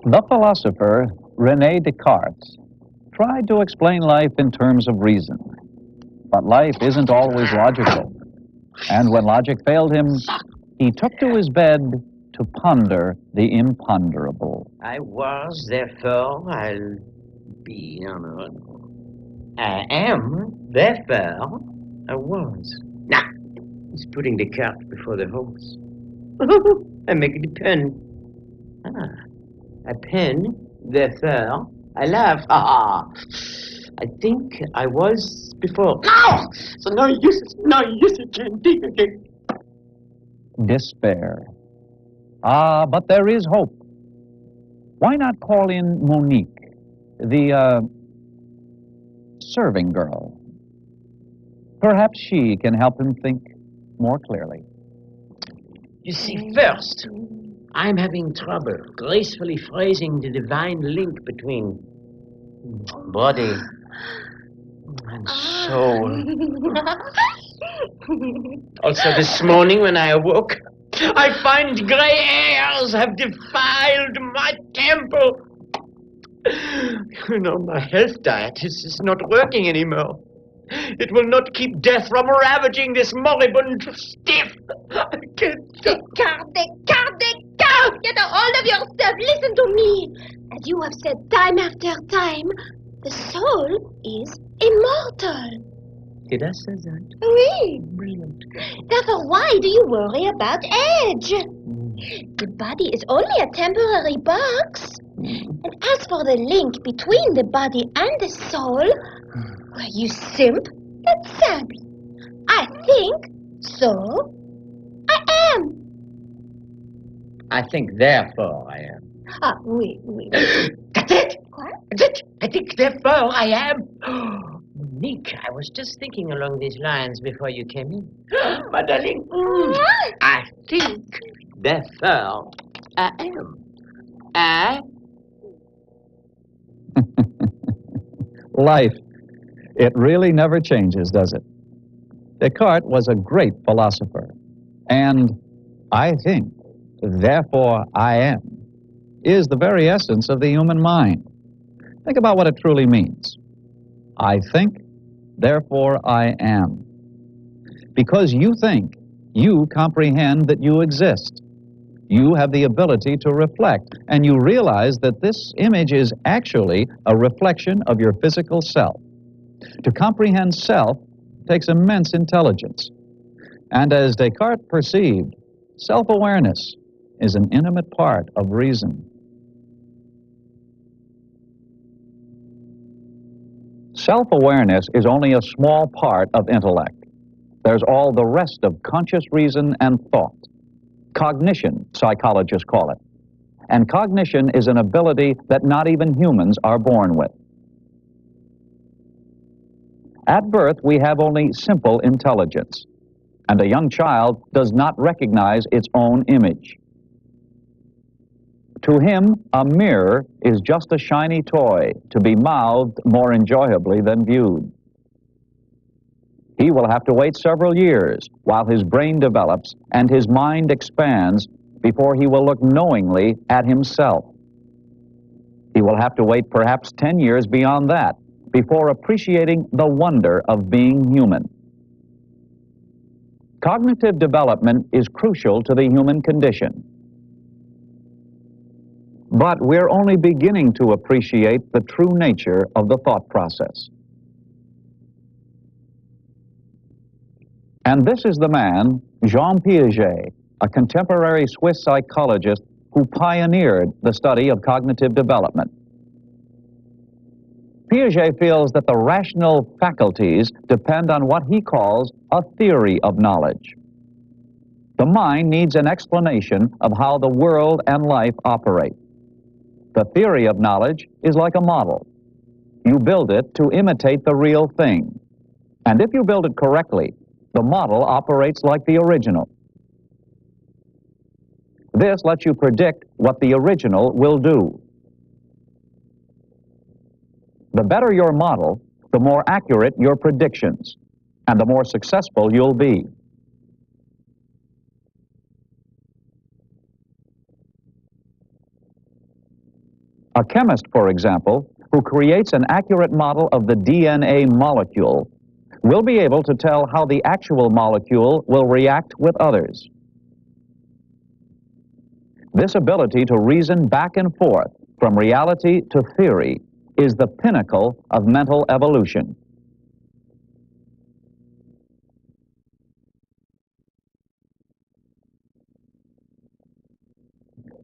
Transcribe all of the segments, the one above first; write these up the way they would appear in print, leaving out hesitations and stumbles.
The philosopher René Descartes tried to explain life in terms of reason. But life isn't always logical. And when logic failed him, he took to his bed to ponder the imponderable. I was, therefore I'll be honored. I am, therefore I was. Nah, he's putting the cart before the horse. I make it depend. A pen, therefore I laugh. I think I was before. No! So no use again, dig again. Despair. But there is hope. Why not call in Monique, the serving girl? Perhaps she can help him think more clearly. You see, first, I'm having trouble gracefully phrasing the divine link between body and soul. Also, this morning when I awoke, I find gray hairs have defiled my temple. You know, my health diet is not working anymore. It will not keep death from ravaging this moribund stiff. I can't. Descartes! Get a hold of yourself. Listen to me. As you have said time after time, the soul is immortal. Did I say that? Oui. Brilliant. Therefore, why do you worry about age? The body is only a temporary box. And as for the link between the body and the soul, well, you simp, that's simple. I think, so I am. I think, therefore, I am. Oui. That's it! What? That's it! I think, therefore, I am. Monique, I was just thinking along these lines before you came in. My darling, I think, therefore, I am. Life. It really never changes, does it? Descartes was a great philosopher. And I think, therefore I am, is the very essence of the human mind. Think about what it truly means. I think, therefore I am. Because you think, you comprehend that you exist. You have the ability to reflect, and you realize that this image is actually a reflection of your physical self. To comprehend self takes immense intelligence. And as Descartes perceived, self-awareness is an intimate part of reason. Self-awareness is only a small part of intellect. There's all the rest of conscious reason and thought. Cognition, psychologists call it. And cognition is an ability that not even humans are born with. At birth, we have only simple intelligence, and a young child does not recognize its own image. To him, a mirror is just a shiny toy to be mouthed more enjoyably than viewed. He will have to wait several years while his brain develops and his mind expands before he will look knowingly at himself. He will have to wait perhaps 10 years beyond that before appreciating the wonder of being human. Cognitive development is crucial to the human condition. But we're only beginning to appreciate the true nature of the thought process. And this is the man, Jean Piaget, a contemporary Swiss psychologist who pioneered the study of cognitive development. Piaget feels that the rational faculties depend on what he calls a theory of knowledge. The mind needs an explanation of how the world and life operate. The theory of knowledge is like a model. You build it to imitate the real thing. And if you build it correctly, the model operates like the original. This lets you predict what the original will do. The better your model, the more accurate your predictions, and the more successful you'll be. A chemist, for example, who creates an accurate model of the DNA molecule will be able to tell how the actual molecule will react with others. This ability to reason back and forth from reality to theory is the pinnacle of mental evolution.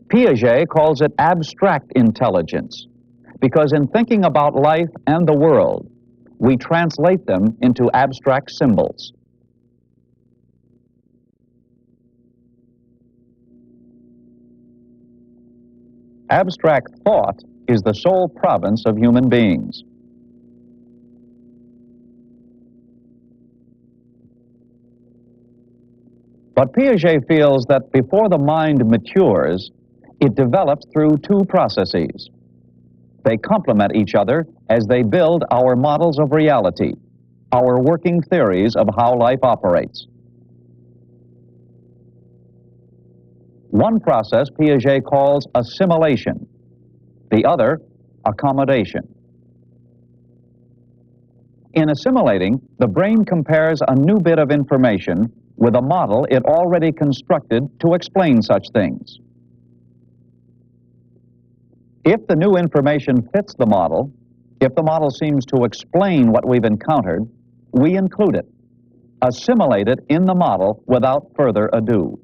Piaget calls it abstract intelligence because in thinking about life and the world, we translate them into abstract symbols. Abstract thought is the sole province of human beings. But Piaget feels that before the mind matures, it develops through two processes. They complement each other as they build our models of reality, our working theories of how life operates. One process Piaget calls assimilation, the other accommodation. In assimilating, the brain compares a new bit of information with a model it already constructed to explain such things. If the new information fits the model, if the model seems to explain what we've encountered, we include it, assimilate it in the model without further ado.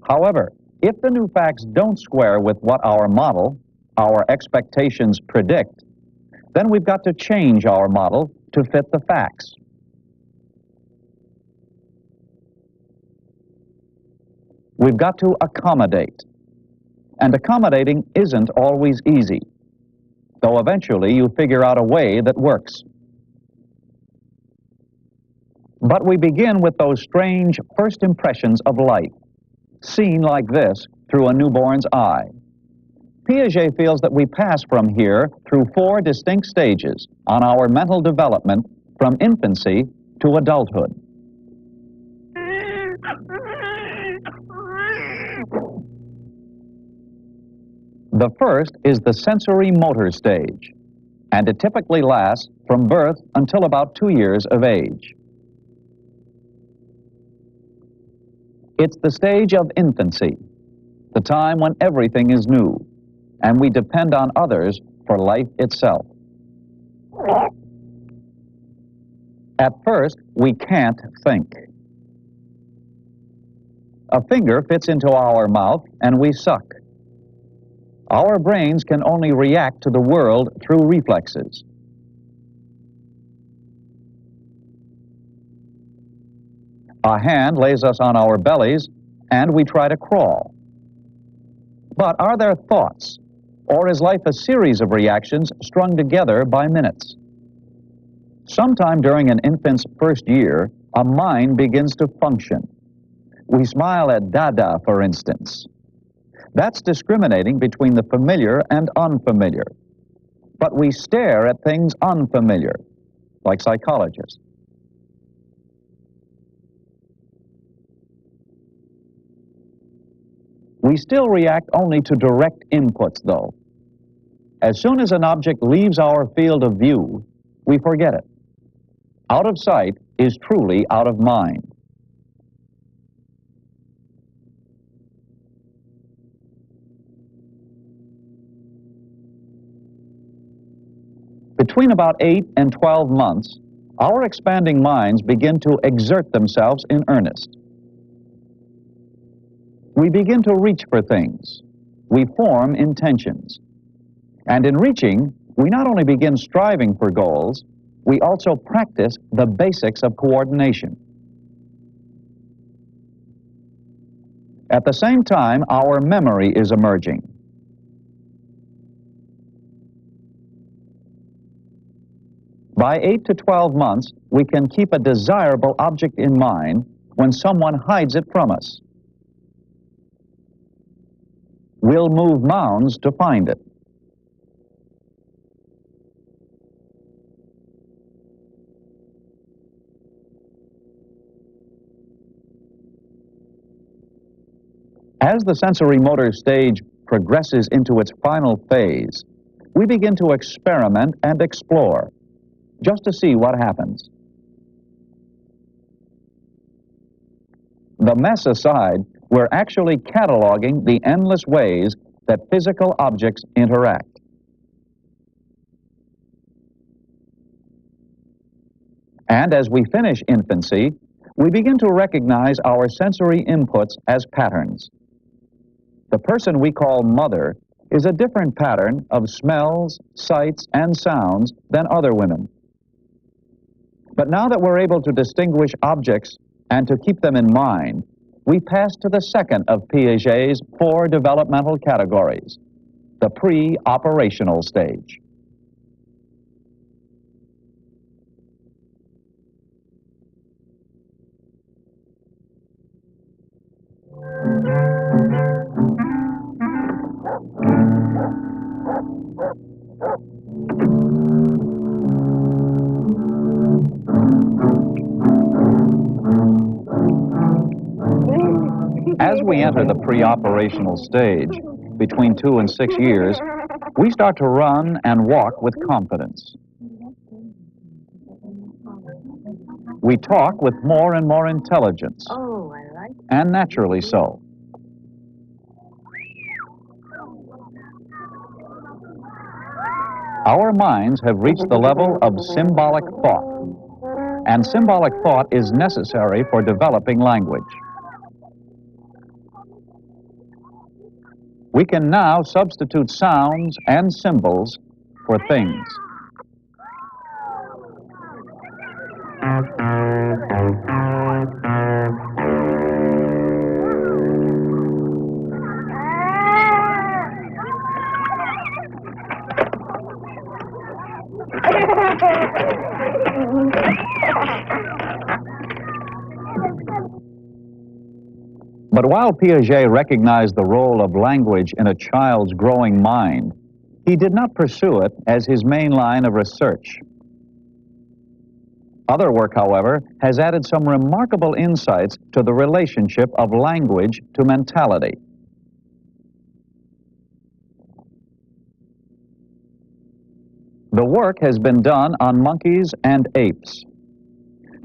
However, if the new facts don't square with what our model, our expectations predict, then we've got to change our model to fit the facts. We've got to accommodate. And accommodating isn't always easy, though eventually you figure out a way that works. But we begin with those strange first impressions of life, seen like this through a newborn's eye. Piaget feels that we pass from here through 4 distinct stages on our mental development from infancy to adulthood. The first is the sensory motor stage, and it typically lasts from birth until about 2 years of age. It's the stage of infancy, the time when everything is new, and we depend on others for life itself. At first, we can't think. A finger fits into our mouth and we suck. Our brains can only react to the world through reflexes. A hand lays us on our bellies and we try to crawl. But are there thoughts, or is life a series of reactions strung together by minutes? Sometime during an infant's first year, a mind begins to function. We smile at Dada, for instance. That's discriminating between the familiar and unfamiliar. But we stare at things unfamiliar, like psychologists. We still react only to direct inputs, though. As soon as an object leaves our field of view, we forget it. Out of sight is truly out of mind. Between about 8 and 12 months, our expanding minds begin to exert themselves in earnest. We begin to reach for things. We form intentions. And in reaching, we not only begin striving for goals, we also practice the basics of coordination. At the same time, our memory is emerging. By 8 to 12 months, we can keep a desirable object in mind when someone hides it from us. We'll move mounds to find it. As the sensory motor stage progresses into its final phase, we begin to experiment and explore, just to see what happens. The mess aside, we're actually cataloging the endless ways that physical objects interact. And as we finish infancy, we begin to recognize our sensory inputs as patterns. The person we call mother is a different pattern of smells, sights, and sounds than other women. But now that we're able to distinguish objects and to keep them in mind, we pass to the second of Piaget's 4 developmental categories, the pre-operational stage. As we enter the pre-operational stage, between 2 and 6 years, we start to run and walk with confidence. We talk with more and more intelligence, and naturally so. Our minds have reached the level of symbolic thought, and symbolic thought is necessary for developing language. We can now substitute sounds and symbols for things. But while Piaget recognized the role of language in a child's growing mind, he did not pursue it as his main line of research. Other work, however, has added some remarkable insights to the relationship of language to mentality. The work has been done on monkeys and apes,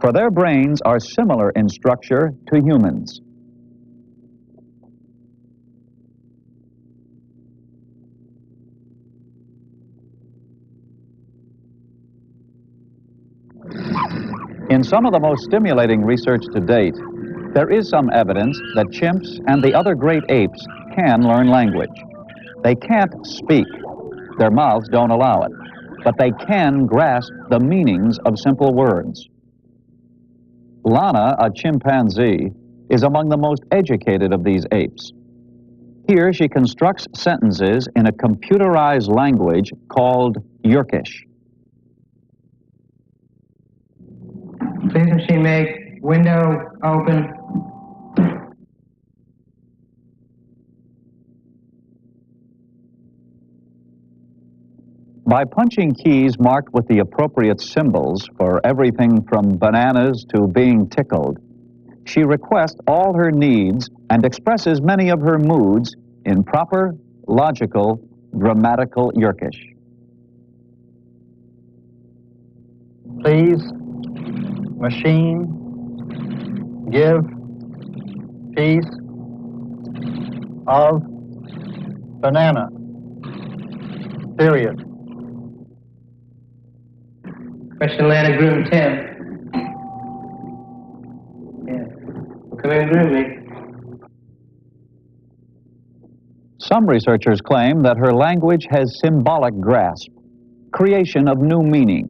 for their brains are similar in structure to humans. In some of the most stimulating research to date, there is some evidence that chimps and the other great apes can learn language. They can't speak. Their mouths don't allow it. But they can grasp the meanings of simple words. Lana, a chimpanzee, is among the most educated of these apes. Here she constructs sentences in a computerized language called Yerkish. Please, machine, make window open. By punching keys marked with the appropriate symbols for everything from bananas to being tickled, she requests all her needs and expresses many of her moods in proper, logical, grammatical Yerkish. Please, machine, give piece of banana, period. Question Lana groom Tim. Yeah. Come in and groom me. Some researchers claim that her language has symbolic grasp, creation of new meaning,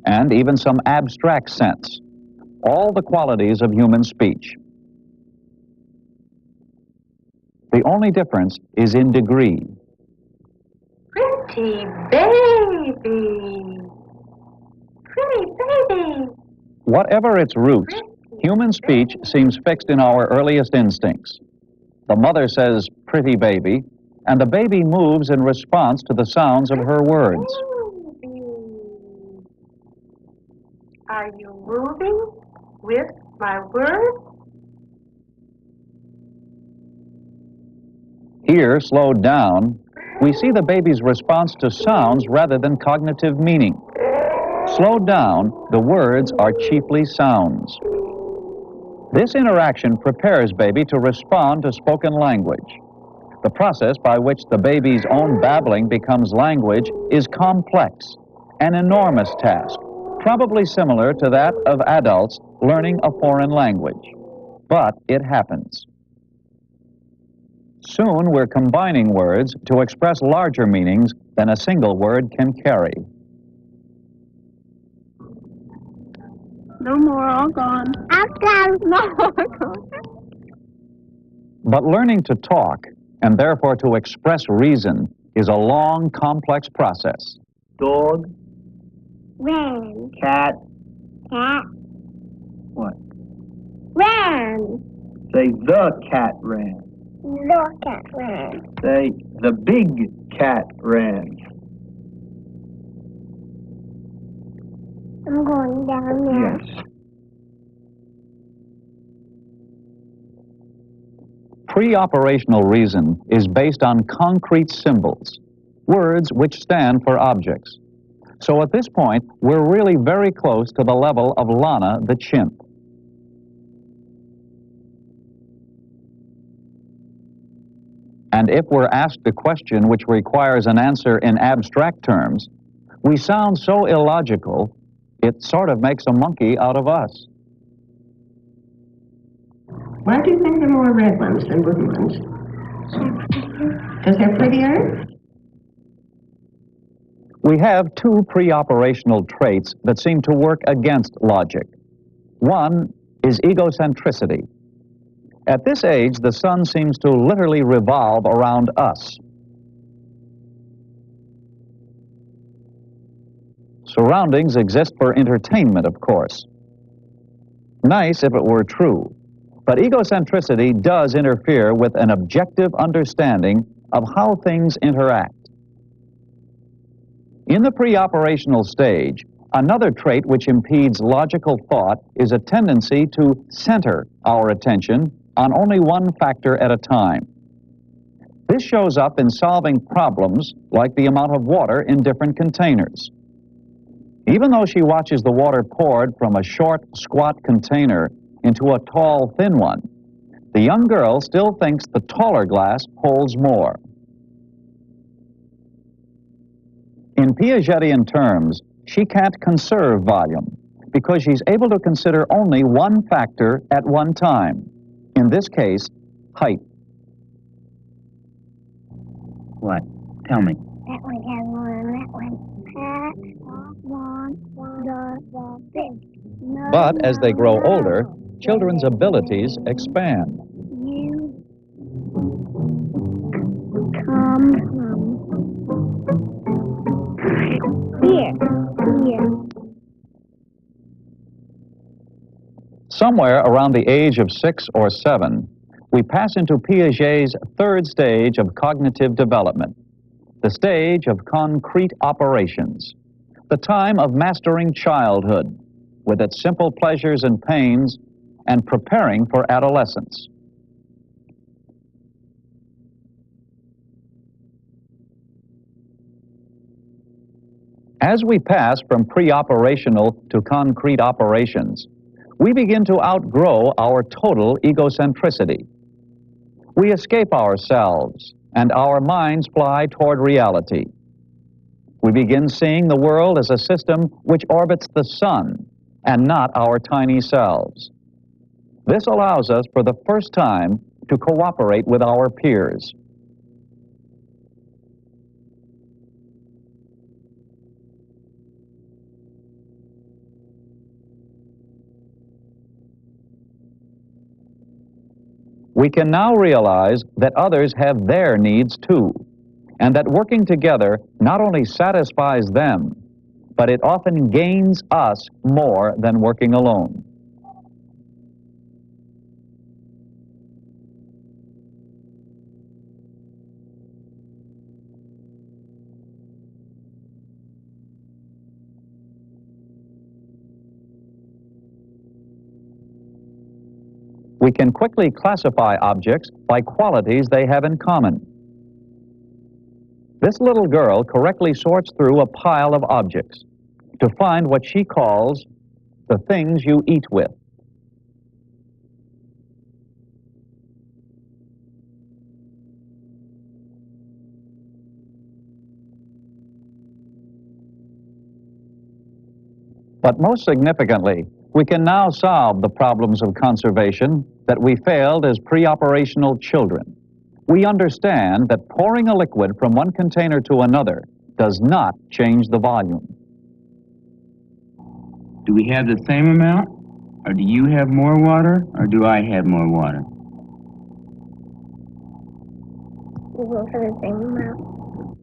and even some abstract sense, all the qualities of human speech. The only difference is in degree. Pretty baby. Pretty baby. Whatever its roots, human speech seems fixed in our earliest instincts. The mother says, "pretty baby," and the baby moves in response to the sounds of her words. Are you moving with my words? ear slowed down, we see the baby's response to sounds rather than cognitive meaning. Slowed down, the words are chiefly sounds. This interaction prepares baby to respond to spoken language. The process by which the baby's own babbling becomes language is complex, an enormous task, probably similar to that of adults learning a foreign language. But it happens. Soon we're combining words to express larger meanings than a single word can carry. No more, all gone. I'm done. No, all gone. But learning to talk, and therefore to express reason, is a long, complex process. Dog, Ran. cat, Cat. what? Ran. Say, the cat ran. Look at ran. Say, the big cat ran. I'm going down now. Yes. Pre-operational reason is based on concrete symbols, words which stand for objects. So at this point, we're really very close to the level of Lana the chimp. And if we're asked a question which requires an answer in abstract terms, we sound so illogical, it sort of makes a monkey out of us. Why do you think there are more red ones than wooden ones? Because they're prettier? We have two pre-operational traits that seem to work against logic. One is egocentricity. At this age, the sun seems to literally revolve around us. Surroundings exist for entertainment, of course. Nice if it were true, but egocentricity does interfere with an objective understanding of how things interact. In the pre-operational stage, another trait which impedes logical thought is a tendency to center our attention on only one factor at a time. This shows up in solving problems like the amount of water in different containers. Even though she watches the water poured from a short, squat container into a tall, thin one, the young girl still thinks the taller glass holds more. In Piagetian terms, she can't conserve volume because she's able to consider only one factor at one time. In this case, height. What? Tell me. That one has one. That one. But as they grow older, children's abilities expand. You come here. Somewhere around the age of 6 or 7, we pass into Piaget's third stage of cognitive development, the stage of concrete operations, the time of mastering childhood with its simple pleasures and pains and preparing for adolescence. As we pass from pre-operational to concrete operations, we begin to outgrow our total egocentricity. We escape ourselves, and our minds fly toward reality. We begin seeing the world as a system which orbits the sun, and not our tiny selves. This allows us, for the first time, to cooperate with our peers. We can now realize that others have their needs too, and that working together not only satisfies them, but it often gains us more than working alone. We can quickly classify objects by qualities they have in common. This little girl correctly sorts through a pile of objects to find what she calls the things you eat with. But most significantly, we can now solve the problems of conservation that we failed as pre-operational children. We understand that pouring a liquid from one container to another does not change the volume. Do we have the same amount? Or do you have more water? Or do I have more water? We both have the same amount.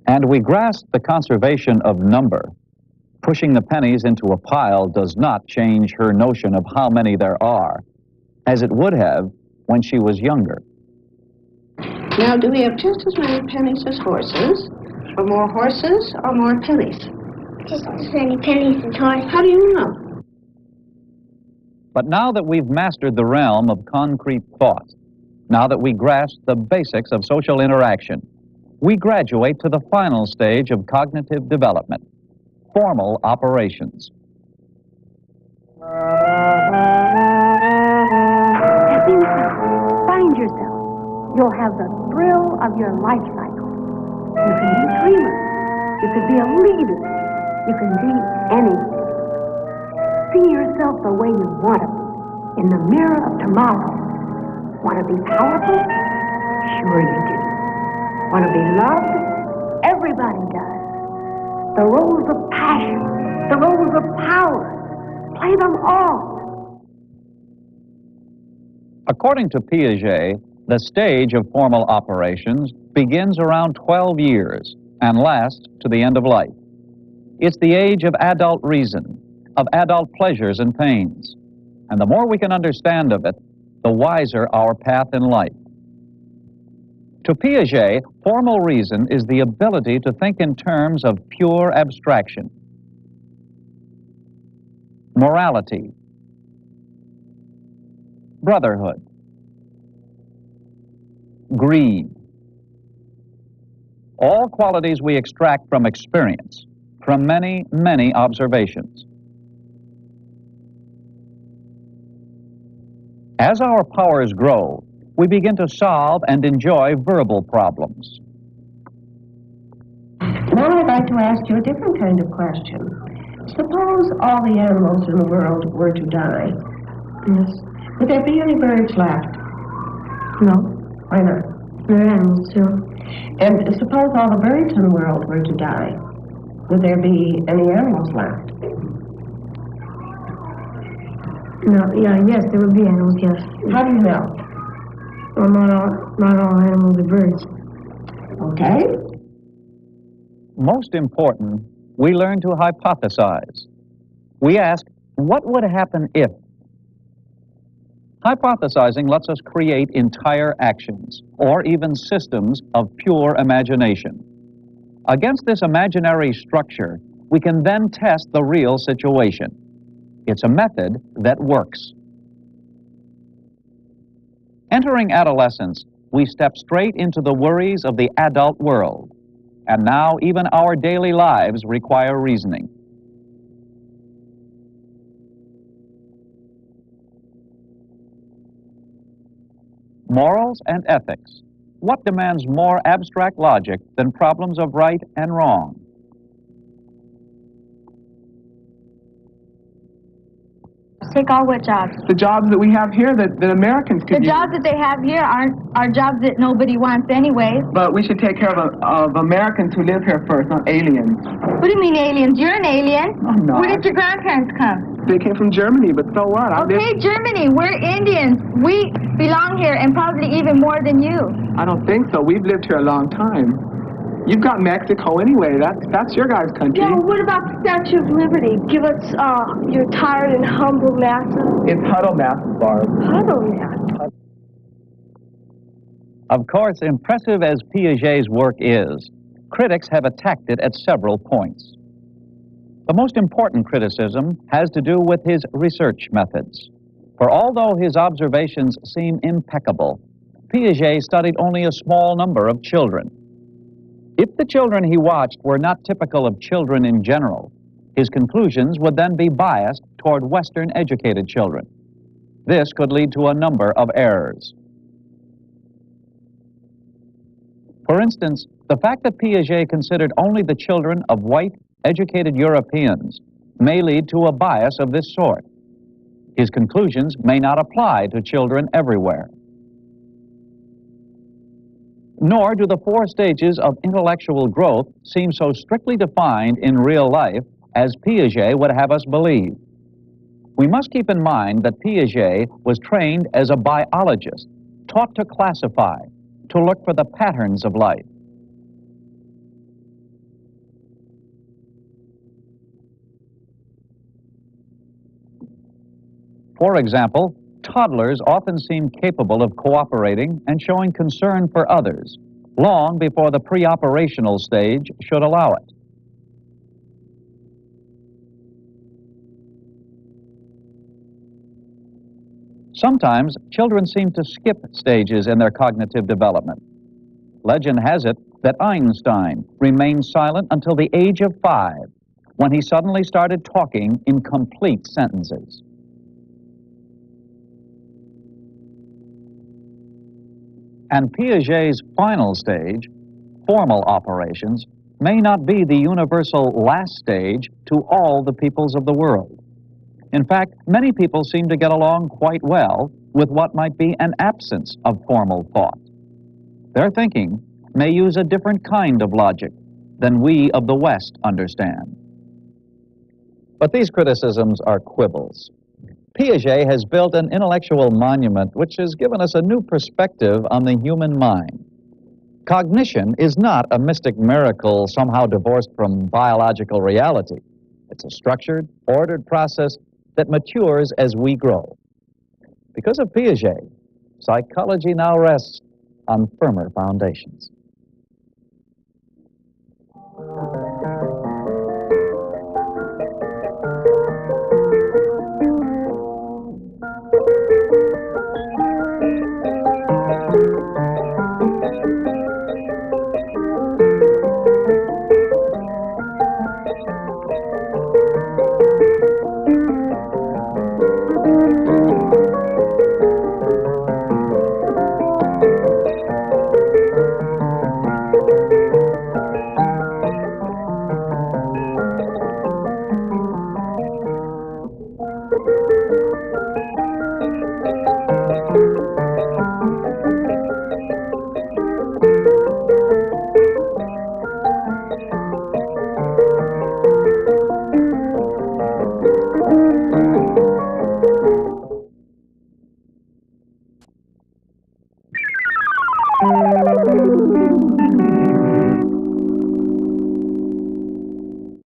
And we grasp the conservation of number. Pushing the pennies into a pile does not change her notion of how many there are, as it would have when she was younger. Now, do we have just as many pennies as horses? Or more horses or more pennies? Just as many pennies as horses. How do you know? But now that we've mastered the realm of concrete thought, now that we grasp the basics of social interaction, we graduate to the final stage of cognitive development, formal operations. Find yourself. You'll have the thrill of your life cycle. You can be a dreamer. You can be a leader. You can be anything. See yourself the way you want to be, in the mirror of tomorrow. Want to be powerful? Sure you do. Want to be loved? Everybody does. The roles of passion, the roles of power, play them all. According to Piaget, the stage of formal operations begins around 12 years and lasts to the end of life. It's the age of adult reason, of adult pleasures and pains. And the more we can understand of it, the wiser our path in life. To Piaget, formal reason is the ability to think in terms of pure abstraction. Morality, brotherhood, greed, all qualities we extract from experience, from many, many observations. As our powers grow, we begin to solve and enjoy verbal problems. Now I'd like to ask you a different kind of question. Suppose all the animals in the world were to die. Yes. Would there be any birds left? No. Why not? They're animals, too. And suppose all the birds in the world were to die. Would there be any animals left? No, yes, there would be animals, yes. How do you know? Well, not all animals are birds. Okay. Most important, we learn to hypothesize. We ask, what would happen if? Hypothesizing lets us create entire actions, or even systems of pure imagination. Against this imaginary structure, we can then test the real situation. It's a method that works. Entering adolescence, we step straight into the worries of the adult world. And now even our daily lives require reasoning. Morals and ethics. What demands more abstract logic than problems of right and wrong? Take all what jobs? The jobs that we have here that Americans could The use. jobs that they have here are jobs that nobody wants anyway. But we should take care of Americans who live here first, not aliens. What do you mean aliens? You're an alien. I'm not. Where did your grandparents come? They came from Germany, but so what? Okay, Germany. We're Indians. We belong here, and probably even more than you. I don't think so. We've lived here a long time. You've got Mexico anyway. That's your guys' country. Yeah, well, what about the Statue of Liberty? Give us your tired and humble masses. It's huddle masses, Barb. Huddle masses. Of course, impressive as Piaget's work is, critics have attacked it at several points. The most important criticism has to do with his research methods. For although his observations seem impeccable, Piaget studied only a small number of children, If the children he watched were not typical of children in general, his conclusions would then be biased toward Western-educated children. This could lead to a number of errors. For instance, the fact that Piaget considered only the children of white, educated Europeans may lead to a bias of this sort. His conclusions may not apply to children everywhere. Nor do the 4 stages of intellectual growth seem so strictly defined in real life as Piaget would have us believe. We must keep in mind that Piaget was trained as a biologist, taught to classify, to look for the patterns of life. For example, toddlers often seem capable of cooperating and showing concern for others, long before the pre-operational stage should allow it. Sometimes children seem to skip stages in their cognitive development. Legend has it that Einstein remained silent until the age of 5, when he suddenly started talking in complete sentences. And Piaget's final stage, formal operations, may not be the universal last stage to all the peoples of the world. In fact, many people seem to get along quite well with what might be an absence of formal thought. Their thinking may use a different kind of logic than we of the West understand. But these criticisms are quibbles. Piaget has built an intellectual monument which has given us a new perspective on the human mind. Cognition is not a mystic miracle somehow divorced from biological reality. It's a structured, ordered process that matures as we grow. Because of Piaget, psychology now rests on firmer foundations.